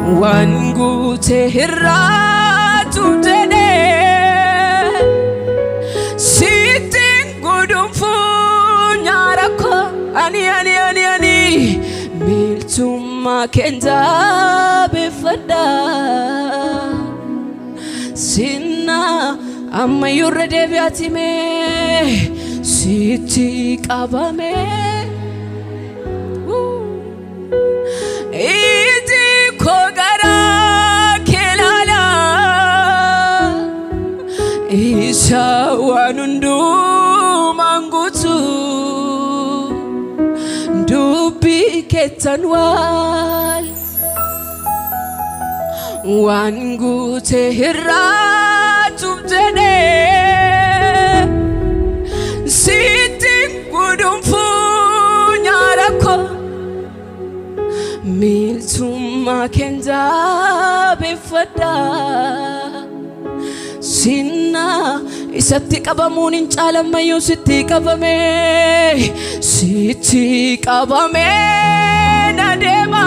Wangute hirratu jede Sitting gudumfu nyarako ani Miltuma kenda befada Sinna amma yurre deviatime Siti qabame Iti kogara kelala Isha wanundu mangutu Dubi ketanwal Wangute hirratu jede Sitting gudumfu nyarako Miltuma kenda befada Sinna isatti qabamuun hin caalamayyuu sitti qabame Sitti qabame nadeema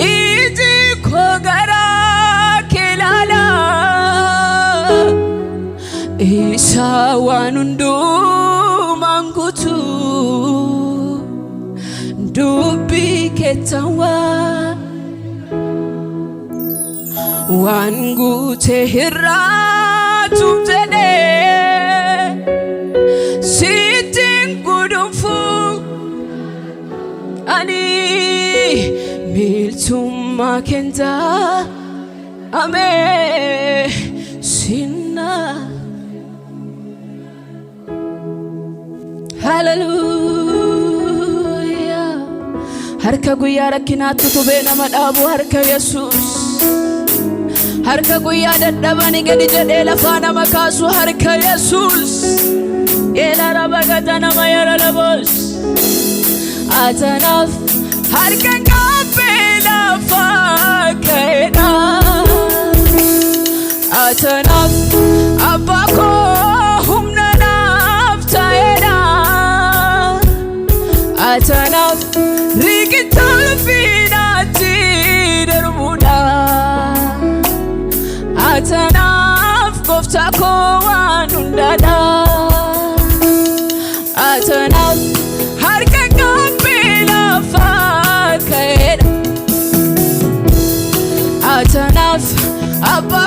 Iti kogara kelala Isa wanundu mangutu Dubi ketawa Wangute hirratu jede Sitting gudumfu ani Miltuma kenda ame sinna Hallelujah Harka guyyaa rakkinaatti tubee nama dhaabu harka Yesuus Harka guyyaa dadhabanii gadi jedhee lafaa nama kaasu harka Yesuus Yeela rabagata nama yara labos Atanaaf harka qabbee lafaa ka'edha Atanaaf abbaa koo humna naaf ta'edha Atanaaf riqitaan fiinaatti darbuudha Atanaaf gooftaa koo waan hundaadha Atanaaf harka qabbee lafaa ka'edha Atanaaf abbaa